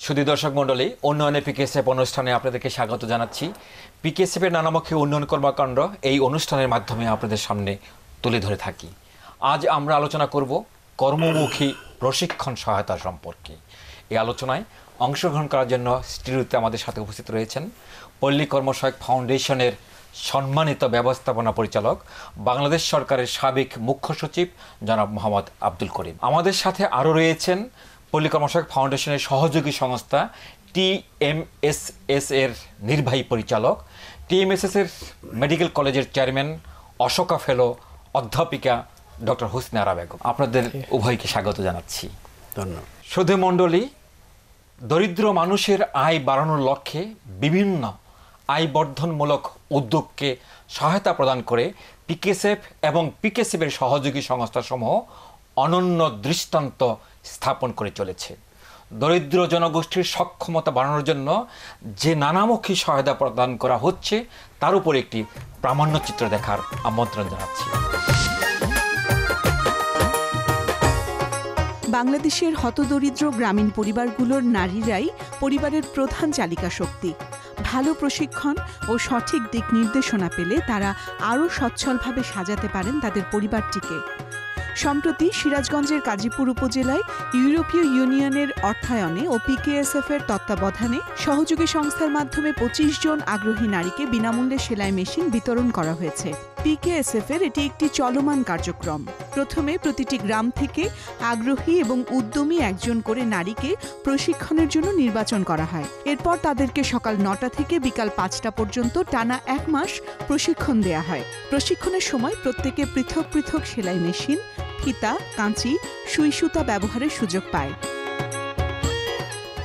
সুধী দর্শক মণ্ডলী, উন্নয়নে পিকেএসএফ অনুষ্ঠানে আপনাদেরকে স্বাগত জানাচ্ছি। পিকেএসএফের নানামুখী উন্নয়ন কর্মকাণ্ড এই অনুষ্ঠানের মাধ্যমে আপনাদের সামনে তুলে ধরে থাকি। আজ আমরা আলোচনা করব কর্মমুখী প্রশিক্ষণ সহায়তা সম্পর্কে। এই আলোচনায় অংশগ্রহণ করার জন্য স্টুডিওতে আমাদের সাথে উপস্থিত রয়েছেন পল্লী কর্মসহায়ক ফাউন্ডেশনের সম্মানিত ব্যবস্থাপনা পরিচালক, বাংলাদেশ সরকারের সাবেক মুখ্য সচিব জনাব মোহাম্মদ আব্দুল করিম। আমাদের সাথে আরও রয়েছেন পল্লী কর্মসহায়ক ফাউন্ডেশনের সহযোগী সংস্থা টিএমএসএস এর নির্বাহী পরিচালক, টিএমএসএস এর মেডিকেল কলেজের চেয়ারম্যান, অশোকা ফেলো অধ্যাপিকা ডক্টর হুসনে আরা বেগম। আপনাদের উভয়কে স্বাগত জানাচ্ছি। ধন্যবাদ। সুধী মণ্ডলী, দরিদ্র মানুষের আয় বাড়ানোর লক্ষ্যে বিভিন্ন আয় বর্ধনমূলক উদ্যোগকে সহায়তা প্রদান করে পিকেএসএফ এবং পিকেএসএফের সহযোগী সংস্থাসমূহ অনন্য দৃষ্টান্ত স্থাপন করে চলেছে। দরিদ্র জনগোষ্ঠীর সক্ষমতা বাড়ানোর জন্য যে নানামুখী সহায়তা প্রদান করা হচ্ছে তার উপর একটি প্রামাণ্যচিত্র দেখার আমন্ত্রণ জানাচ্ছি। বাংলাদেশের হতদরিদ্র গ্রামীণ পরিবারগুলোর নারীরাই পরিবারের প্রধান চালিকা শক্তি। ভালো প্রশিক্ষণ ও সঠিক দিক নির্দেশনা পেলে তারা আরও সচ্ছলভাবে সাজাতে পারেন তাদের পরিবারটিকে। সম্প্রতি সিরাজগঞ্জের কাজীপুর উপজেলায় ইউরোপীয় ইউনিয়নের অর্থায়নে ও পিকেএসএফ এর তত্ত্বাবধানে সহযোগী সংস্থার মাধ্যমে ২৫ জন আগ্রহী নারীকে বিনামূল্যে সেলাই মেশিন বিতরণ করা হয়েছে। পিকেএসএফ এর এটি একটি চলমান কার্যক্রম। প্রথমে প্রতিটি গ্রাম থেকে আগ্রহী এবং উদ্যমী একজন করে নারীকে প্রশিক্ষণের জন্য নির্বাচন করা হয়। এরপর তাদেরকে সকাল ৯টা থেকে বিকাল ৫টা পর্যন্ত টানা ১ মাস প্রশিক্ষণ দেয়া হয়। প্রশিক্ষণের সময় প্রত্যেকে পৃথক পৃথক সেলাই মেশিন, ফিতা, কাঁচি, সুই সুতা ব্যবহারের সুযোগ পায়।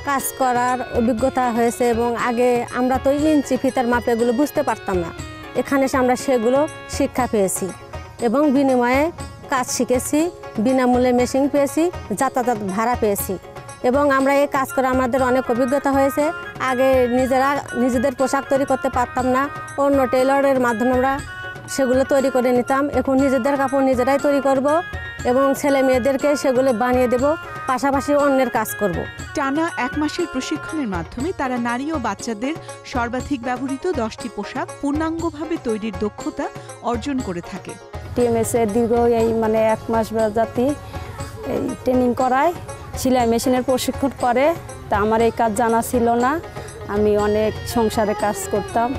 কাজ করার অভিজ্ঞতা হয়েছে এবং আগে আমরা তো ইঞ্চি ফিতার মাপে এগুলো বুঝতে পারতাম না। এখানে আমরা সেগুলো শিক্ষা পেয়েছি এবং বিনিময়ে কাজ শিখেছি, বিনামূল্যে মেশিন পেয়েছি, যাতায়াত ভাড়া পেয়েছি এবং আমরা এই কাজ করে আমাদের অনেক অভিজ্ঞতা হয়েছে। আগে নিজেদের পোশাক তৈরি করতে পারতাম না, অন্য টেলরের মাধ্যমে আমরা সেগুলো তৈরি করে নিতাম। এখন নিজেদের কাপড় নিজেরাই তৈরি করব এবং ছেলে মেয়েদেরকে সেগুলো বানিয়ে দেব, পাশাপাশি অন্যের কাজ করব। টানা ১ মাসের প্রশিক্ষণের মাধ্যমে তারা নারী ও বাচ্চাদের সর্বাধিক ব্যবহৃত 10টি পোশাক পূর্ণাঙ্গভাবে তৈরির দক্ষতা অর্জন করে থাকে। টিএমএসের দীর্ঘ এই ১ মাস জাতি এই ট্রেনিং করায়, সেলাই মেশিনের প্রশিক্ষণ করে। তা আমার এই কাজ জানা ছিল না, আমি অনেক সংসারে কাজ করতাম।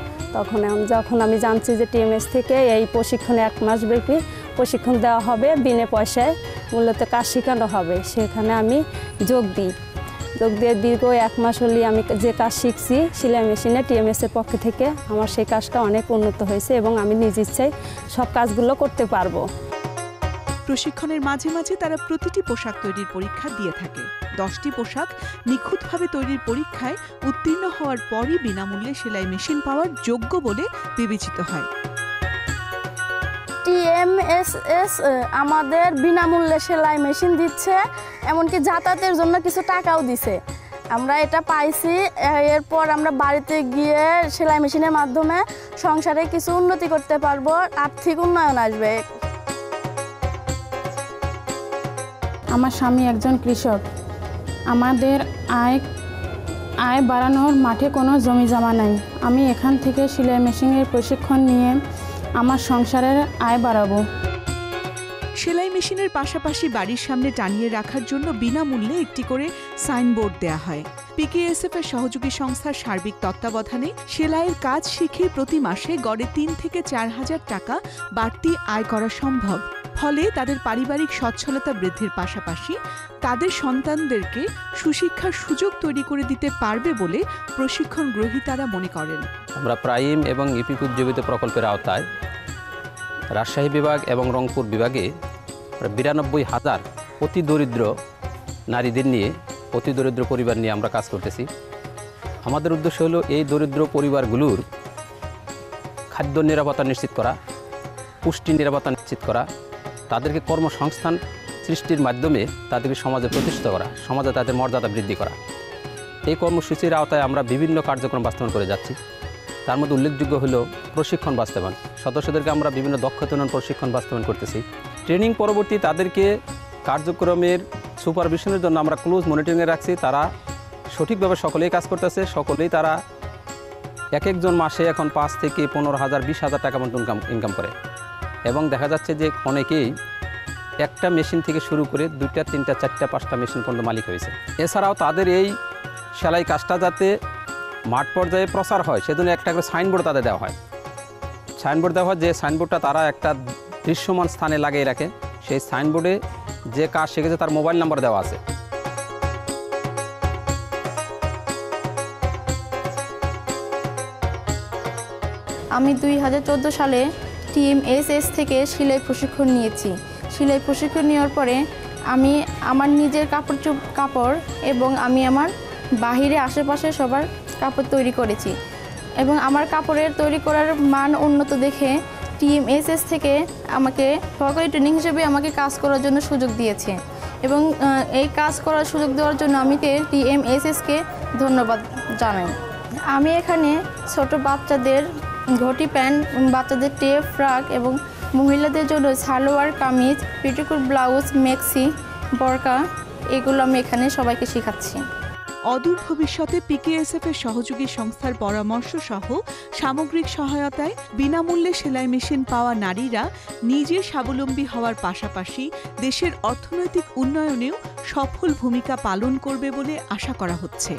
যখন আমি জানছি যে টিএমএস থেকে এই প্রশিক্ষণে 1 মাস ব্যাপী প্রশিক্ষণ দেওয়া হবে, বিনা পয়সায় মূলত কাজ শেখানো হবে, সেখানে আমি যোগ দিয়ে দীর্ঘ 1 মাস হলে আমি যে কাজ শিখছি সেলাই মেশিনে টিএমএসের পক্ষ থেকে আমার সেই কাজটা অনেক উন্নত হয়েছে এবং আমি নিজ ইচ্ছায় সব কাজগুলো করতে পারবো। প্রশিক্ষণের মাঝে মাঝে তারা প্রতিটি পোশাক তৈরির পরীক্ষা দিয়ে থাকে। 10টি পোশাক নিখুঁতভাবে তৈরির পরীক্ষায় উত্তীর্ণ হওয়ার পরই বিনামূল্যে সেলাই মেশিন পাওয়ার যোগ্য বলে বিবেচিত হয়। টিএমএসএস আমাদের বিনামূল্যে সেলাই মেশিন দিচ্ছে, এমনকি যাতায়াতের জন্য কিছু টাকাও দিছে। আমরা এটা পাইছি, এরপর আমরা বাড়িতে গিয়ে সেলাই মেশিনের মাধ্যমে সংসারে কিছু উন্নতি করতে পারবো, আর্থিক উন্নয়ন আসবে। আমার স্বামী একজন কৃষক। আমাদের আয় বাড়ানোর মাঠে কোনো জমি জমা নাই। আমি এখান থেকে সেলাই মেশিনের প্রশিক্ষণ নিয়ে আমার সংসারের আয় বাড়াবো। সেলাই মেশিনের পাশাপাশি বাড়ির সামনে টানিয়ে রাখার জন্য বিনামূল্যে একটি করে সাইনবোর্ড দেয়া হয়। পিকেএসএফ এর সহযোগী সংস্থার সার্বিক তত্ত্বাবধানে সেলাইয়ের কাজ শিখে প্রতি মাসে গড়ে ৩ থেকে ৪ হাজার টাকা বাড়তি আয় করা সম্ভব। ফলে তাদের পারিবারিক সচ্ছলতা বৃদ্ধির পাশাপাশি তাদের সন্তানদেরকে সুশিক্ষার সুযোগ তৈরি করে দিতে পারবে বলে প্রশিক্ষণ গ্রহীতারা মনে করেন। আমরা প্রাইম এবং ইপিক উজ্জীবিত প্রকল্পের আওতায় রাজশাহী বিভাগ এবং রংপুর বিভাগে ৯২,০০০ অতি দরিদ্র নারীদের নিয়ে, অতি দরিদ্র পরিবার নিয়ে আমরা কাজ করতেছি। আমাদের উদ্দেশ্য হলো এই দরিদ্র পরিবারগুলোর খাদ্য নিরাপত্তা নিশ্চিত করা, পুষ্টি নিরাপত্তা নিশ্চিত করা, তাদেরকে কর্মসংস্থান সৃষ্টির মাধ্যমে তাদেরকে সমাজে প্রতিষ্ঠিত করা, সমাজে তাদের মর্যাদা বৃদ্ধি করা। এই কর্মসূচির আওতায় আমরা বিভিন্ন কার্যক্রম বাস্তবায়ন করে যাচ্ছি। তার মধ্যে উল্লেখযোগ্য হলো প্রশিক্ষণ বাস্তবায়ন। সদস্যদেরকে আমরা বিভিন্ন দক্ষতা উন্নয়ন প্রশিক্ষণ বাস্তবায়ন করতেছি। ট্রেনিং পরবর্তী তাদেরকে কার্যক্রমের সুপারভিশনের জন্য আমরা ক্লোজ মনিটরিংয়ে রাখছি। তারা সঠিকভাবে সকলেই কাজ করতেছে, সকলেই তারা এক একজন মাসে এখন 5 থেকে 15,000 20,000 টাকা মতো ইনকাম করে। এবং দেখা যাচ্ছে যে অনেকেই একটা মেশিন থেকে শুরু করে 2টা 3টা 4টা 5টা মেশিন পর্যন্ত মালিক হয়েছে। এছাড়াও তাদের এই সেলাই কাজটা যাতে মাঠ পর্যায়ে প্রচার হয় সেজন্য একটা করে সাইনবোর্ড তাদের দেওয়া হয়। সাইনবোর্ড দেওয়া হয়, যে সাইনবোর্ডটা তারা একটা দৃশ্যমান স্থানে লাগিয়ে রাখে। সেই সাইনবোর্ডে যে কাজ শিখেছে তার মোবাইল নাম্বার দেওয়া আছে। আমি 2014 সালে TMSS থেকে সেলাই প্রশিক্ষণ নিয়েছি। সেলাই প্রশিক্ষণ নেওয়ার পরে আমি আমার নিজের কাপড় এবং আমি আমার বাহিরে আশেপাশে সবার কাপড় তৈরি করেছি এবং আমার কাপড়ের তৈরি করার মান উন্নত দেখে TMSS থেকে আমাকে সহকারী ট্রেনিং হিসেবে আমাকে কাজ করার জন্য সুযোগ দিয়েছে এবং এই কাজ করার সুযোগ দেওয়ার জন্য আমি TMSSকে ধন্যবাদ জানাই। আমি এখানে ছোট বাচ্চাদের ঘটি প্যান্ট, বাচ্চাদের টেপ, ফ্রক এবং মহিলাদের জন্য সালোয়ার কামিজ, পেটিকোট ব্লাউজ, মেক্সি, বরকা এগুলো আমি এখানে সবাইকে শেখাচ্ছি। অদূর ভবিষ্যতে PKSF এর সহযোগী সংস্থার পরামর্শ সহ সামগ্রিক সহায়তায় বিনামূল্যে সেলাই মেশিন পাওয়া নারীরা নিজে স্বাবলম্বী হওয়ার পাশাপাশি দেশের অর্থনৈতিক উন্নয়নেও সফল ভূমিকা পালন করবে বলে আশা করা হচ্ছে।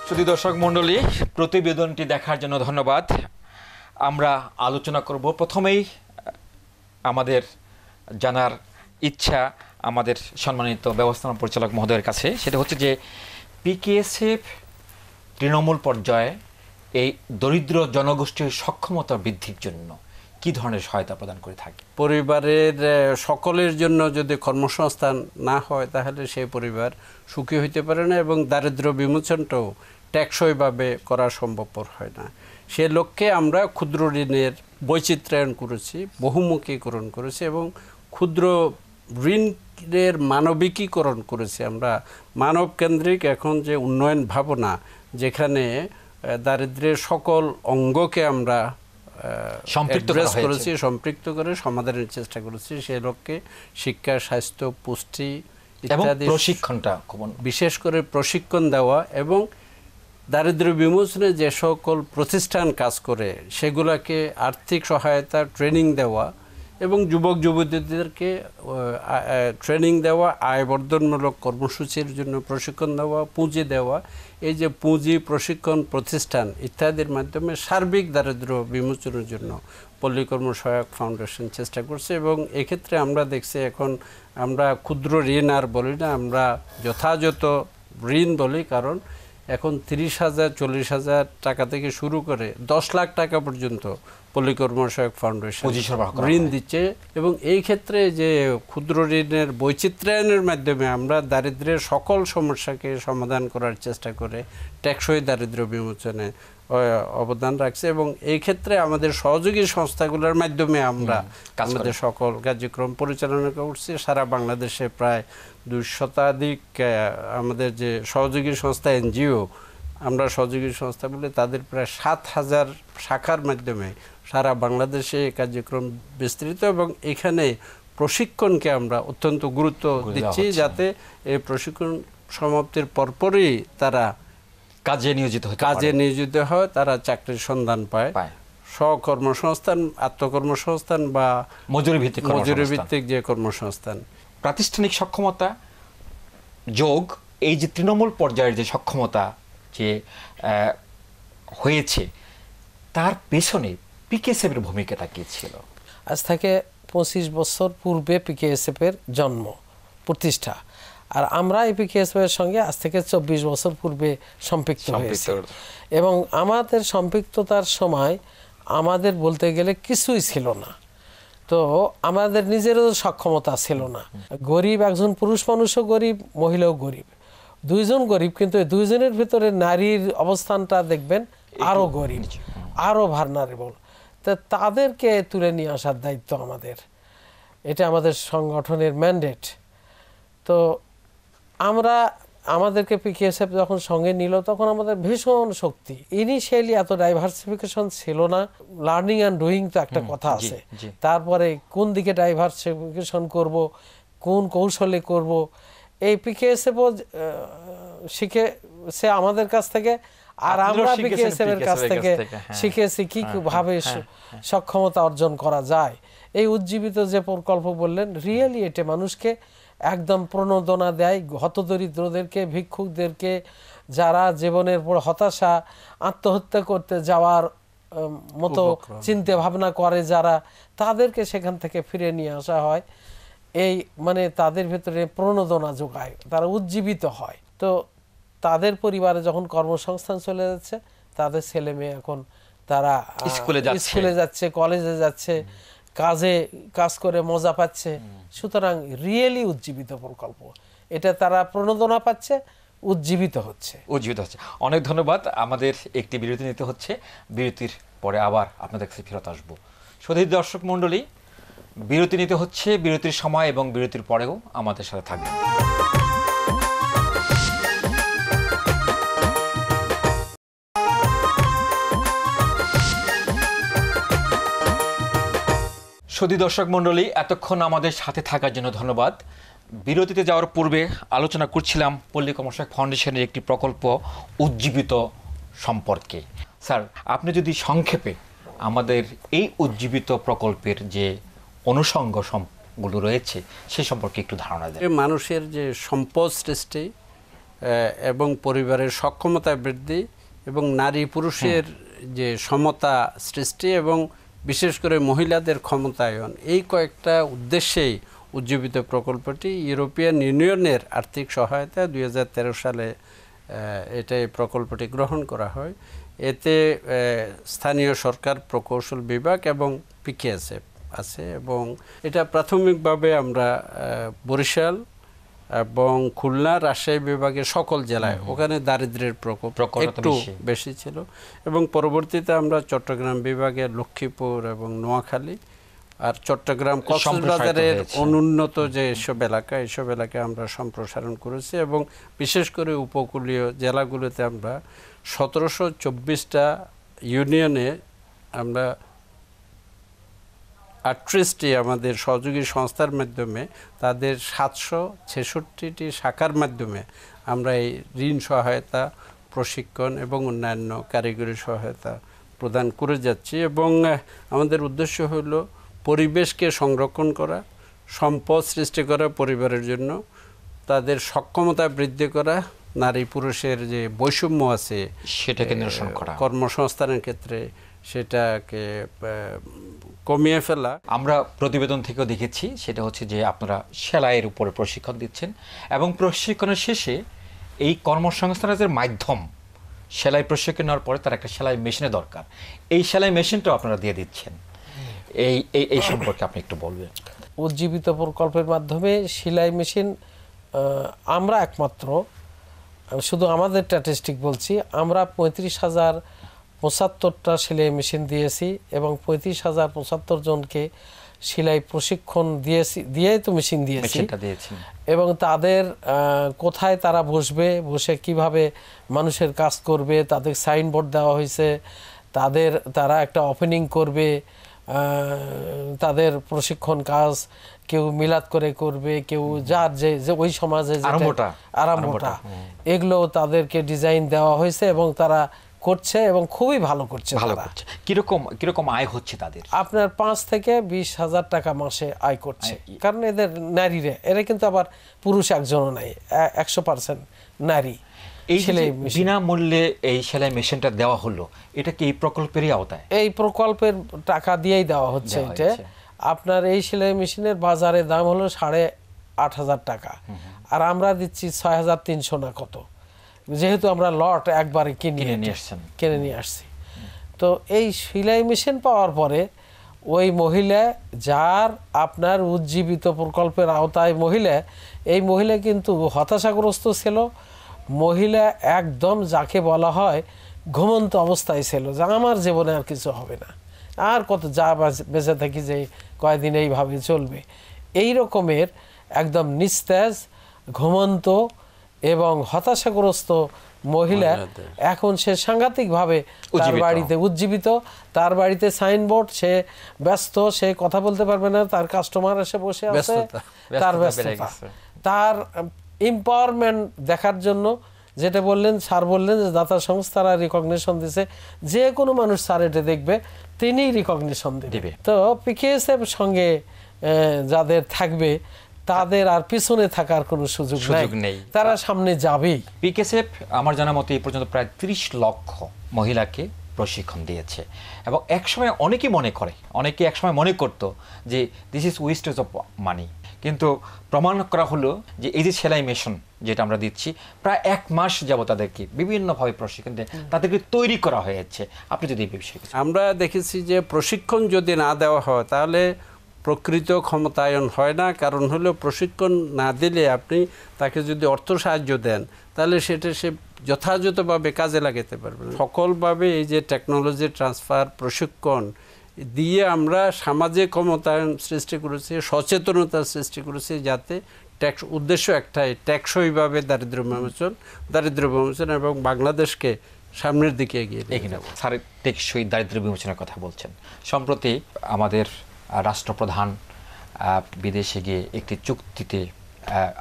শুধু দর্শক মণ্ডলী, প্রতিবেদনটি দেখার জন্য ধন্যবাদ। আমরা আলোচনা করব, প্রথমেই আমাদের জানার ইচ্ছা আমাদের সম্মানিত ব্যবস্থাপনা পরিচালক মহোদয়ের কাছে, সেটা হচ্ছে যে PKSF তৃণমূল পর্যায়ে এই দরিদ্র জনগোষ্ঠীর সক্ষমতা বৃদ্ধির জন্য কি ধরনের সহায়তা প্রদান করে থাকে? পরিবারের সকলের জন্য যদি কর্মসংস্থান না হয় তাহলে সেই পরিবার সুখী হইতে পারে না এবং দারিদ্র্য বিমোচনটাও টেকসইভাবে করা সম্ভবপর হয় না। সে লক্ষ্যে আমরা ক্ষুদ্র ঋণের বৈচিত্র্যায়ন করেছি, বহুমুখীকরণ করেছি এবং ক্ষুদ্র ঋণের মানবিকীকরণ করেছি। আমরা মানবকেন্দ্রিক এখন যে উন্নয়ন ভাবনা, যেখানে দারিদ্র্যের সকল অঙ্গকে আমরা সম্পৃক্ত করে সমাধানের চেষ্টা করেছি। সেই লক্ষ্যে শিক্ষা, স্বাস্থ্য, পুষ্টি ইত্যাদি প্রশিক্ষণটা বিশেষ করে প্রশিক্ষণ দেওয়া এবং দারিদ্র্য বিমোচনে যে সকল প্রতিষ্ঠান কাজ করে সেগুলোকে আর্থিক সহায়তা, ট্রেনিং দেওয়া এবং যুবক যুবতীদেরকে ট্রেনিং দেওয়া, আয়বর্ধনমূলক কর্মসূচির জন্য প্রশিক্ষণ দেওয়া, পুঁজি দেওয়া, এই যে পুঁজি, প্রশিক্ষণ, প্রতিষ্ঠান ইত্যাদির মাধ্যমে সার্বিক দারিদ্র্য বিমোচনের জন্য পল্লী কর্ম সহায়ক ফাউন্ডেশন চেষ্টা করছে। এবং এক্ষেত্রে আমরা দেখছি এখন আমরা ক্ষুদ্র ঋণ আর বলি না, আমরা যথাযথ ঋণ বলি, কারণ এখন 30,000 40,000 টাকা থেকে শুরু করে 10 লাখ টাকা পর্যন্ত পল্লী কর্ম সহায়ক ফাউন্ডেশন ঋণ দিচ্ছে। এবং এই ক্ষেত্রে যে ক্ষুদ্র ঋণের বৈচিত্র্যায়নের মাধ্যমে আমরা দারিদ্র্যের সকল সমস্যাকে সমাধান করার চেষ্টা করে টেকসই দারিদ্র্য বিমোচনে অবদান রাখছে। এবং এই ক্ষেত্রে আমাদের সহযোগী সংস্থাগুলোর মাধ্যমে আমরা আমাদের সকল কার্যক্রম পরিচালনা করছি। সারা বাংলাদেশে প্রায় 200 আমাদের যে সহযোগী সংস্থা, NGO আমরা সহযোগী সংস্থা বলে, তাদের প্রায় 7,000 শাখার মাধ্যমে সারা বাংলাদেশে কার্যক্রম বিস্তৃত। এবং এখানে প্রশিক্ষণকে আমরা অত্যন্ত গুরুত্ব দিচ্ছি, যাতে এই প্রশিক্ষণ সমাপ্তির পরপরই তারা কাজে নিয়োজিত হয়, তারা চাকরির সন্ধান পায়, স্বকর্মসংস্থান, আত্মকর্মসংস্থান বা মজুরি ভিত্তিক যে কর্মসংস্থান। প্রাতিষ্ঠানিক সক্ষমতা যোগ এই যে তৃণমূল পর্যায়ের যে সক্ষমতা যে হয়েছে, তার পেছনে PKSF এর ভূমিকাটা কি ছিল? আজ থেকে 25 বছর পূর্বে PKSF এর জন্ম, প্রতিষ্ঠা, আর আমরা এই PKSF এর সঙ্গে আজ থেকে 24 বছর পূর্বে সম্পৃক্ত হয়েছি। এবং আমাদের সম্পৃক্ততার সময় আমাদের বলতে গেলে কিছুই ছিল না, তো আমাদের নিজেরও সক্ষমতা ছিল না। গরিব, একজন পুরুষ মানুষও গরিব, মহিলাও গরিব, দুইজন গরিব, কিন্তু এই দুইজনের ভিতরে নারীর অবস্থানটা দেখবেন আরও গরিব, আরও ভার্নারেবল। তা তাদেরকে তুলে নিয়ে আসার দায়িত্ব আমাদের, এটা আমাদের সংগঠনের ম্যান্ডেট। তো আমরা আমাদেরকে পিকেএসএফ যখন সঙ্গে নিল তখন আমাদের ভীষণ শক্তি। ইনিশিয়ালি এত ডাইভার্সিফিকেশন ছিল না, লার্নিং অ্যান্ড ডুইং তো একটা কথা আছে, তারপরে কোন দিকে ডাইভার্সিফিকেশন করব, কোন কৌশলে করব, এই পিকেএসএফও শিখে সে আমাদের কাছ থেকে, আর আমরা পিকেএসএফ এর কাছ থেকে শিখেছি কিভাবে সক্ষমতা অর্জন করা যায়। এই উজ্জীবিত যে প্রকল্প বললেন, রিয়েলি এটা মানুষকে একদম প্রণোদনা দেয়, হতদরিদ্রদেরকে, ভিক্ষুকদেরকে, যারা জীবনের পর হতাশা, আত্মহত্যা করতে যাওয়ার মতো চিন্তা ভাবনা করে যারা, তাদেরকে সেখান থেকে ফিরে নিয়ে আসা হয়। এই মানে তাদের ভেতরে প্রণোদনা যোগায়, তারা উজ্জীবিত হয়। তো তাদের পরিবারে যখন কর্মসংস্থান চলে যাচ্ছে, তাদের ছেলে মেয়ে এখন তারা স্কুলে যাচ্ছে, কলেজে যাচ্ছে, কাজ করে মজা পাচ্ছে। সুতরাং রিয়েলি উজ্জীবিত প্রকল্প, এটা তারা প্রণোদনা পাচ্ছে, উজ্জীবিত হচ্ছে। অনেক ধন্যবাদ। আমাদের একটি বিরতি নিতে হচ্ছে, বিরতির পরে আবার আপনাদের কাছে ফেরত আসবো। সুধী দর্শক মণ্ডলী, বিরতি নিতে হচ্ছে, বিরতির সময় এবং বিরতির পরেও আমাদের সাথে থাকবেন। সুধী দর্শক মণ্ডলী, এতক্ষণ আমাদের সাথে থাকার জন্য ধন্যবাদ। বিরতিতে যাওয়ার পূর্বে আলোচনা করছিলাম পল্লী কর্মসহায়ক ফাউন্ডেশনের একটি প্রকল্প উজ্জীবিত সম্পর্কে। স্যার, আপনি যদি সংক্ষেপে আমাদের এই উজ্জীবিত প্রকল্পের যে অনুষঙ্গগুলো রয়েছে সে সম্পর্কে একটু ধারণা দেন। মানুষের যে সম্পদ সৃষ্টি এবং পরিবারের সক্ষমতা বৃদ্ধি এবং নারী পুরুষের যে সমতা সৃষ্টি এবং বিশেষ করে মহিলাদের ক্ষমতায়ন, এই কয়েকটা উদ্দেশ্যেই উজ্জীবিত প্রকল্পটি ইউরোপিয়ান ইউনিয়নের আর্থিক সহায়তা 2013 সালে এই প্রকল্পটি গ্রহণ করা হয়। এতে স্থানীয় সরকার প্রকৌশল বিভাগ এবং পিকেএসএফ আছে এবং এটা প্রাথমিকভাবে আমরা বরিশাল এবং খুলনা, রাজশাহী বিভাগের সকল জেলায়, ওখানে দারিদ্র্যের প্রকোপ একটু বেশি ছিল, এবং পরবর্তীতে আমরা চট্টগ্রাম বিভাগের লক্ষ্মীপুর এবং নোয়াখালী আর চট্টগ্রাম কক্সবাজারের অনুন্নত যে এসব এলাকায় আমরা সম্প্রসারণ করেছি এবং বিশেষ করে উপকূলীয় জেলাগুলোতে আমরা 1724টা ইউনিয়নে আমরা 38টি আমাদের সহযোগী সংস্থার মাধ্যমে তাদের 766টি শাখার মাধ্যমে আমরা এই ঋণ সহায়তা, প্রশিক্ষণ এবং অন্যান্য কারিগরি সহায়তা প্রদান করে যাচ্ছি। এবং আমাদের উদ্দেশ্য হলো পরিবেশকে সংরক্ষণ করা, সম্পদ সৃষ্টি করা পরিবারের জন্য, তাদের সক্ষমতা বৃদ্ধি করা, নারী পুরুষের যে বৈষম্য আছে সেটাকে নিরসন করা, কর্মসংস্থানের ক্ষেত্রে সেটাকে কমিয়ে ফেলা। আমরা প্রতিবেদন থেকেও দেখেছি সেটা হচ্ছে যে আপনারা সেলাইয়ের উপরে প্রশিক্ষণ দিচ্ছেন এবং প্রশিক্ষণের শেষে এই কর্মসংস্থানের মাধ্যম সেলাই প্রশিক্ষণ নেওয়ার পরে তার একটা সেলাই মেশিনের দরকার, এই সেলাই মেশিনটাও আপনারা দিয়ে দিচ্ছেন। এই সম্পর্কে আপনি একটু বলবেন। উজ্জীবিত প্রকল্পের মাধ্যমে সেলাই মেশিন আমরা একমাত্র, শুধু আমাদের স্ট্যাটিস্টিক বলছি, আমরা 35,075টা সেলাই মেশিন দিয়েছি এবং 35,075 জনকে সেলাই প্রশিক্ষণ দিয়েই তো মেশিন দিয়েছি। এবং তাদের কোথায় তারা বসে কিভাবে মানুষের কাজ করবে, তাদের সাইনবোর্ড দেওয়া হয়েছে, তারা একটা ওপেনিং করবে, তাদের প্রশিক্ষণ কাজ কেউ মিলাদ করে করবে, কেউ যার যে ওই সমাজে আরম্ভটা, এগুলো তাদেরকে ডিজাইন দেওয়া হয়েছে এবং তারা করছে এবং খুবই ভালো করছে। কিরকম আয় হচ্ছে তাদের? আপনার 5 থেকে 20,000 টাকা মাসে আয় করছে। কারণ এদের নারীরা, এরা কিন্তু আবার পুরুষ একজনও নাই, 100% নারী। এই বিনামূল্যে এই সেলাই মেশিনটা দেওয়া হলো, এটা কি এই প্রকল্পেরই আওতায়? এই প্রকল্পের টাকা দিয়েই দেওয়া হচ্ছে। এটা আপনার এই সেলাই মেশিনের বাজারে দাম হলো 8,500 টাকা, আর আমরা দিচ্ছি 6,300 না কত, যেহেতু আমরা লট একবারে কিনে নিয়ে আসছি। তো এই সেলাই মেশিন পাওয়ার পরে ওই মহিলা, যার আপনার উজ্জীবিত প্রকল্পের আওতায় মহিলা, এই মহিলা কিন্তু হতাশাগ্রস্ত ছিল। মহিলা একদম যাকে বলা হয় ঘুমন্ত অবস্থায় ছিল, যে আমার জীবনে আর কিছু হবে না, আর কত যা বেঁচে থাকি যে কয়েকদিন এইভাবে চলবে, এই রকমের একদম নিস্তেজ ঘুমন্ত এবং হতাশাগ্রস্ত মহিলা এখন সে সাংঘাতিকভাবে তার বাড়িতে উজ্জীবিত, তার বাড়িতে সাইনবোর্ড, সে ব্যস্ত, সে কথা বলতে পারবে না, তার কাস্টমার এসে বসে আছে, তার ব্যস্ততা, তার এম্পাওয়ারমেন্ট দেখার জন্য যেটা বললেন স্যার, বললেন যে দাতা সংস্থারা রিকগনিশন দিছে, যে কোনো মানুষ স্যার এটা দেখবে তিনি রিকগনিশন দেবে। তো পিকেএসএফ সঙ্গে যাদের থাকবে তাদের আর পিছনে থাকার কোনো সুযোগ নেই, তারা সামনে যাবেই। পিকেএসএফ আমার জানা মতে এই পর্যন্ত প্রায় 30 লক্ষ মহিলাকে প্রশিক্ষণ দিয়েছে এবং একসময় অনেকে একসময় মনে করতো যে this is wastage of money, কিন্তু প্রমাণ করা হলো যে এই যে সেলাই মেশিন যেটা আমরা দিচ্ছি প্রায় 1 মাস যাবত তাদেরকে বিভিন্নভাবে প্রশিক্ষণ দিয়ে তাদেরকে তৈরি করা হয়েছে। আপনি যদি এই বিষয়ে আমরা দেখেছি যে প্রশিক্ষণ যদি না দেওয়া হয় তাহলে প্রকৃত ক্ষমতায়ন হয় না। কারণ হলো প্রশিক্ষণ না দিলে আপনি তাকে যদি অর্থ সাহায্য দেন তাহলে সেটা সে যথাযথভাবে কাজে লাগাতে পারবে না। সকলভাবে এই যে টেকনোলজি ট্রান্সফার প্রশিক্ষণ দিয়ে আমরা সমাজে ক্ষমতায়ন সৃষ্টি করেছি, সচেতনতা সৃষ্টি করেছি, যাতে উদ্দেশ্য একটাই, টেকসইভাবে দারিদ্র বিমোচন এবং বাংলাদেশকে সামনের দিকে এগিয়ে নিয়ে যাবো। স্যার টেকসই দারিদ্র বিমোচনের কথা বলছেন। সম্প্রতি আমাদের রাষ্ট্রপ্রধান বিদেশে গিয়ে একটি চুক্তিতে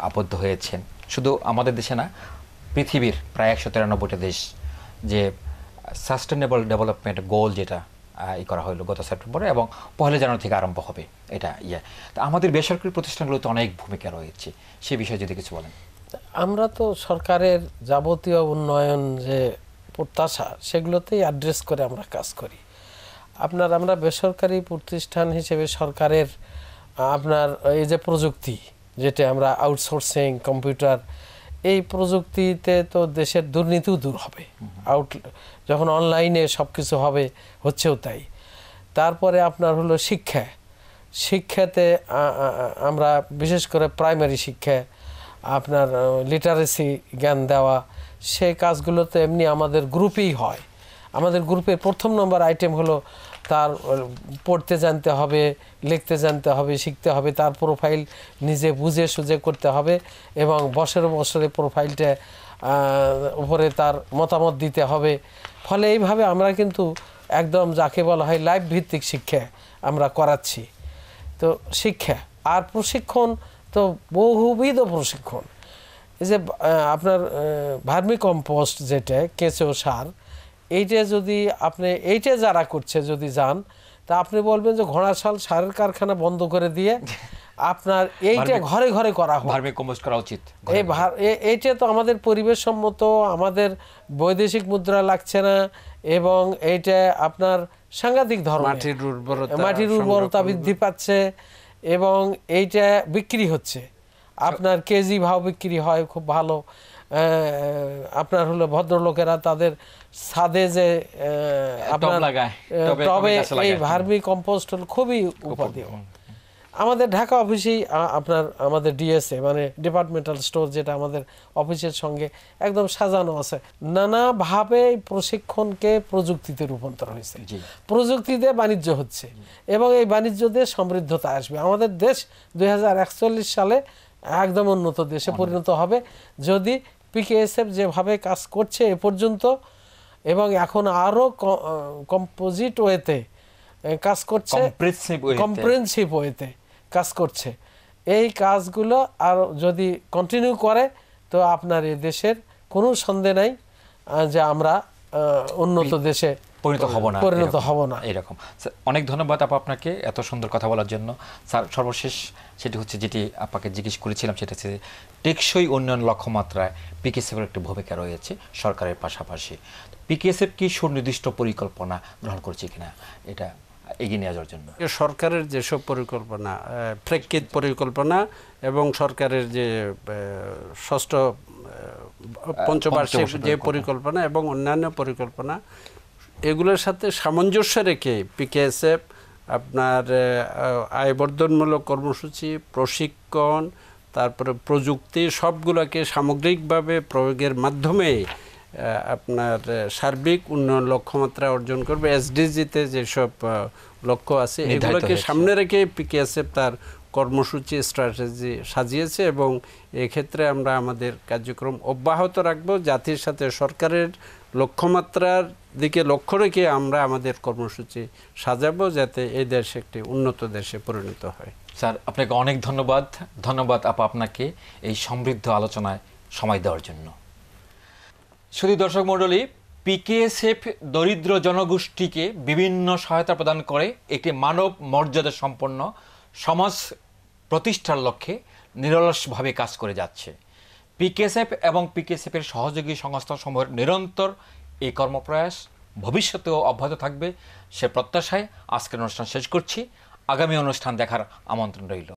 আবদ্ধ হয়েছেন, শুধু আমাদের দেশে না, পৃথিবীর প্রায় 193টা দেশ যে সাস্টেনেবল ডেভেলপমেন্ট গোল যেটা করা হলো গত সেপ্টেম্বরে এবং 1 জানুয়ারি থেকে আরম্ভ হবে এটা তো আমাদের বেসরকারি প্রতিষ্ঠানগুলোতে অনেক ভূমিকা রয়েছে, সে বিষয়ে যদি কিছু বলেন। আমরা তো সরকারের যাবতীয় উন্নয়ন যে প্রত্যাশা সেগুলোতেই অ্যাড্রেস করে আমরা কাজ করি। আমরা বেসরকারি প্রতিষ্ঠান হিসেবে সরকারের আপনার এই যে প্রযুক্তি যেটা আমরা আউটসোর্সিং কম্পিউটার, এই প্রযুক্তিতে তো দেশের দুর্নীতিও দূর হবে, যখন অনলাইনে সব কিছু হবে, হচ্ছেও তাই। তারপরে আপনার হলো শিক্ষাতে আমরা বিশেষ করে প্রাইমারি শিক্ষা আপনার লিটারেসি জ্ঞান দেওয়া, সেই কাজগুলো তো এমনি আমাদের গ্রুপেই হয়। আমাদের গ্রুপের 1 নম্বর আইটেম হলো তার পড়তে জানতে হবে, লিখতে জানতে হবে, শিখতে হবে, তার প্রোফাইল নিজে বুঝে সুঝে করতে হবে এবং বছরে প্রোফাইলটা উপরে তার মতামত দিতে হবে। ফলে এইভাবে আমরা কিন্তু একদম যাকে বলা হয় লাইভ ভিত্তিক শিক্ষা আমরা করাচ্ছি। তো শিক্ষা আর প্রশিক্ষণ তো বহুবিধ প্রশিক্ষণ, এই যে আপনার ভার্মি কম্পোস্ট যেটা কেঁচো সার, এইটা যদি আপনি এইটা যারা করছে যদি যান তা আপনি বলবেন যে ঘোড়াশাল সারের কারখানা বন্ধ করে দিয়ে আপনার এইটা ঘরে ঘরে করা হয়, ভার্মি কম্পোস্ট করা উচিত। এইটা তো আমাদের পরিবেশ সম্মত, আমাদের বৈদেশিক মুদ্রা লাগছে না এবং এইটা আপনার সাংঘাতিক ধরনের মাটির উর্বরতা বৃদ্ধি পাচ্ছে এবং এইটা বিক্রি হচ্ছে, আপনার কেজি ভাও বিক্রি হয় খুব ভালো। আপনার হলো ভদ্রলোকেরা তাদের ছাদে যে আপনার টবে এই ভার্মি কম্পোস্ট হল খুবই উপাদেয়। আমাদের ঢাকা অফিসেই আমাদের ডিএসএ মানে ডিপার্টমেন্টাল স্টোর যেটা আমাদের অফিসের সঙ্গে একদম সাজানো আছে, নানাভাবে প্রশিক্ষণকে প্রযুক্তিতে রূপান্তর হয়েছে, প্রযুক্তিতে বাণিজ্য হচ্ছে এবং এই বাণিজ্য দিয়ে সমৃদ্ধতা আসবে। আমাদের দেশ 2041 সালে একদম উন্নত দেশে পরিণত হবে যদি পিকেএসএফ যেভাবে কাজ করছে এ পর্যন্ত এবং এখন আরও কম্পোজিট ওয়েতে কাজ করছে, কম্প্রিহেনসিভ ওয়েতে কাজ করছে। এই কাজগুলো আর যদি কন্টিনিউ করে তো আপনার এই দেশের কোনো সন্দেহ নাই যে আমরা উন্নত দেশে পরিণত হব না। এরকম অনেক ধন্যবাদ আপা আপনাকে এত সুন্দর কথা বলার জন্য। স্যার সর্বশেষ সেটি হচ্ছে যেটি আপনাকে জিজ্ঞেস করেছিলাম সেটা হচ্ছে টেকসই উন্নয়ন লক্ষ্যমাত্রায় পিকেএসএফের একটি ভূমিকা রয়েছে সরকারের পাশাপাশি। পিকেএসএফ কি সুনির্দিষ্ট পরিকল্পনা গ্রহণ করছে কিনা এটা এগিয়ে নিয়ে যাওয়ার জন্য? সরকারের যেসব পরিকল্পনা, প্রেক্ষিত পরিকল্পনা এবং সরকারের যে ষষ্ঠ পঞ্চবার্ষিক যে পরিকল্পনা এবং অন্যান্য পরিকল্পনা, এগুলোর সাথে সামঞ্জস্য রেখে পিকেএসএফ আপনার আয়বর্ধনমূলক কর্মসূচি, প্রশিক্ষণ, তারপরে প্রযুক্তি সবগুলোকে সামগ্রিকভাবে প্রয়োগের মাধ্যমে আপনার সার্বিক উন্নয়ন লক্ষ্যমাত্রা অর্জন করবে। এসডিজিতে যেসব লক্ষ্য আছে এগুলোকে সামনে রেখে পিকেএসএফ তার কর্মসূচি স্ট্র্যাটেজি সাজিয়েছে এবং এক্ষেত্রে আমরা আমাদের কার্যক্রম অব্যাহত রাখব। জাতির সাথে সরকারের লক্ষ্যমাত্রার দিকে লক্ষ্য রেখে আমরা আমাদের কর্মসূচি সাজাবো, যাতে এই দেশ একটি উন্নত দেশে পরিণত হয়। স্যার, আপনাকে অনেক ধন্যবাদ। ধন্যবাদ আপা আপনাকে এই সমৃদ্ধ আলোচনায় সময় দেওয়ার জন্য। শুধু দর্শক মণ্ডলী, পিকেএসএফ দরিদ্র জনগোষ্ঠীকে বিভিন্ন সহায়তা প্রদান করে একটি মানব মর্যাদা সম্পন্ন সমাজ প্রতিষ্ঠার লক্ষ্যে নিরলসভাবে কাজ করে যাচ্ছে। পিকেএসএফ এবং পিকেএসএফের সহযোগী সংস্থাসমূহের নিরন্তর এই কর্মপ্রয়াস ভবিষ্যতেও অব্যাহত থাকবে সে প্রত্যাশায় আজকের অনুষ্ঠান শেষ করছি। আগামী অনুষ্ঠান দেখার আমন্ত্রণ রইল।